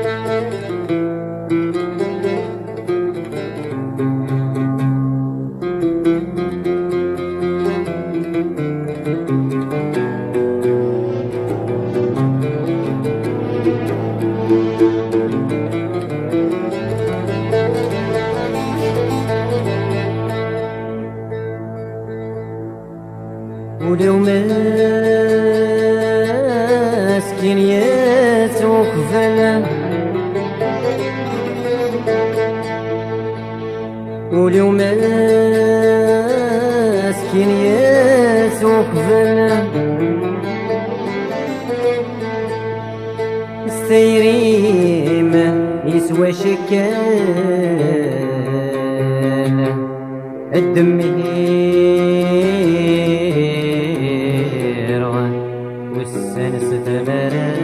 ولو مسكين يسوق فلا، ولو مسكين يسوق فلا، السيري ما يسوى شكال الدمير والسنس تمرع.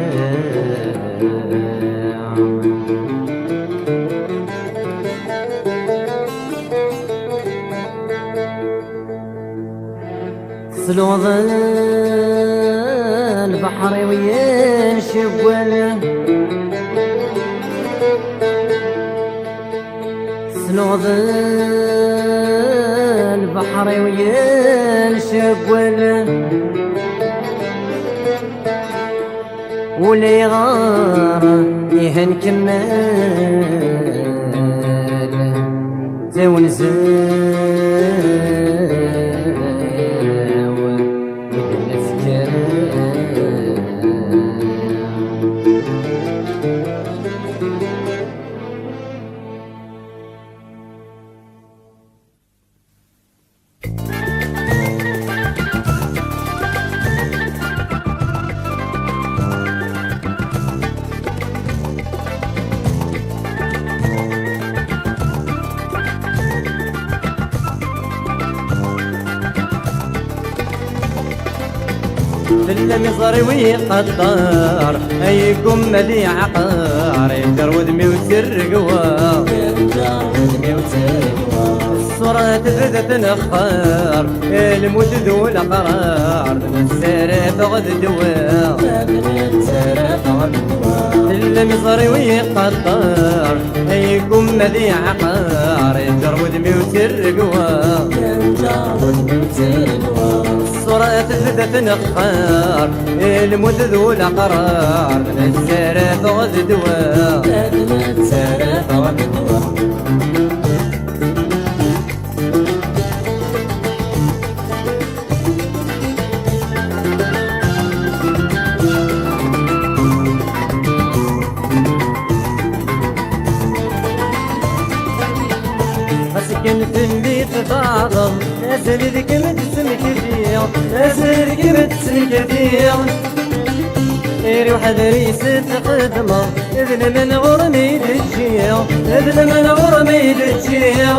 صلوض البحر وينشبل، صلوض البحر وينشبل، ولا يغار يهن كمال زون إلا مصري ويقطر أي قم ذي عقار يقدر ودمي وترقوا الصورة تفد تنخر الموت ذو الأقرار السارة غد الدواء إلا مصري ويقطر أي قم ذي عقار يقدر ودمي وترقوا الصورة تفد تنخر الموت ذو الأقرار السارة غد الدواء مسكن في البيت فاضل نازل ذيك متسم كثير، نازل ذيك متسم كثير، يروح دريس تقدمه إذن من غرمي دجير، إذن من غرمي دجير.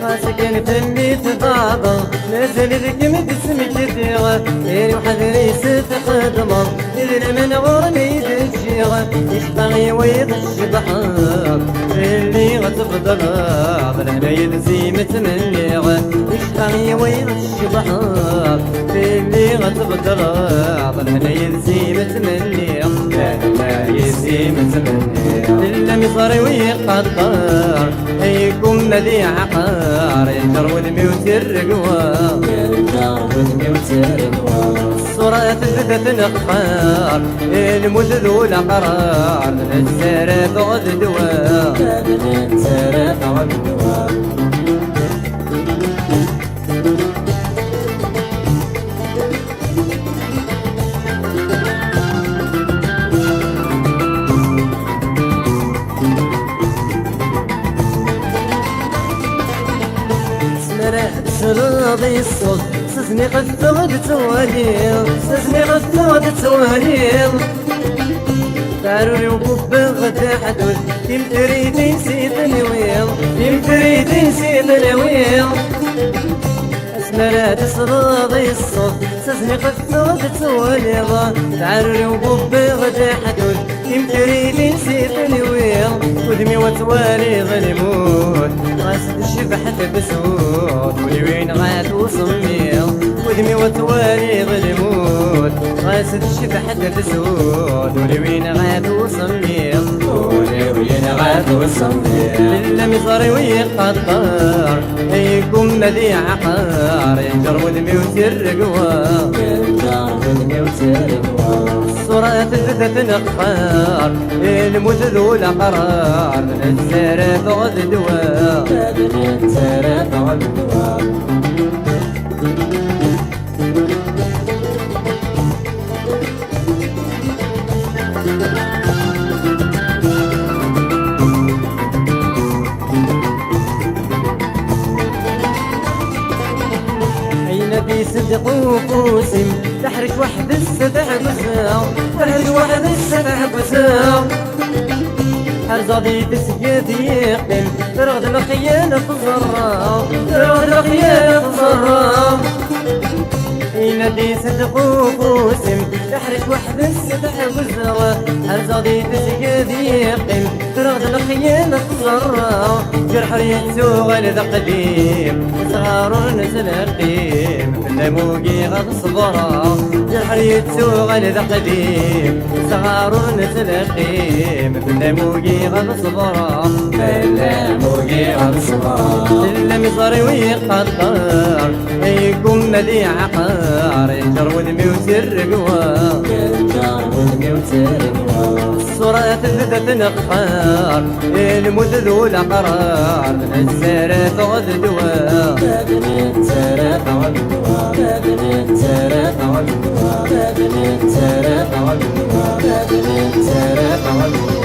مسكن في البيت فاضل نازل ذيك متسم كثير، يروح دريس تقدمه إذن من غرمي دجير، يشتغي ويضج بحر اللي غتفضل بالهنا يلزي متمليغ، يشتغي ويضج بحر اللي غتفضل بالهنا يلزي متمليغ، لا يلزي متمليغ. إلا مصري ويقطر أيكم ذي عقار يقدر ودمي وترقوا الصورة تفد تنخر الموت ذو الأقرار السارة غد الدواء راضي الصوت سسني قد تغد تواليل، سسني قد تغد تواليل، تعالوا وقف غدا حدود كيم تريدي نسيت الويل، كيم تريدي نسيت الويل. اسمرات راضي الصوت سسني قد تغد تواليل، تعالوا وقف غدا حدود كيم تريدي نسيت الويل، ودمي وتوالي ظلموت غاسد الشبحة بسود، ولي وين غاد وصميل، ودمي وتوالي ظلموت غاسد الشبحة بسود، ولي وين غاد وصميل. إلا مصري ويقطر يكون مذيع عقار ينجر ودمي وترقوا الصورة تثبت نقار الموت ذو الأقرار من السرف غد دواء نبي صدق وقوسم تحرك واحد السبع قسام تحرك واحد السبع قسام حرزادي تسقيت يقدم ترغد الخيانة في الزرام ترغد الخيانة في الزرام نبي صدق وقوسم تحرك واحد السبع قسام حرزادي تسقيت يقدم ترغد الخيانة في الزرام جرح ريتو غير ذا قديم صغار نزل قديم موقي غد صبرا جرحيتو غير ذا قديم صغار نزل قديم موقي غد صبرا موقي غد صبرا إلا مصري ويقطر يكون مذيع عقار ينجر ودمي وترقوا الصورة تثبت نقار الموت ذو الأقرار من السرف غد دواء Tara,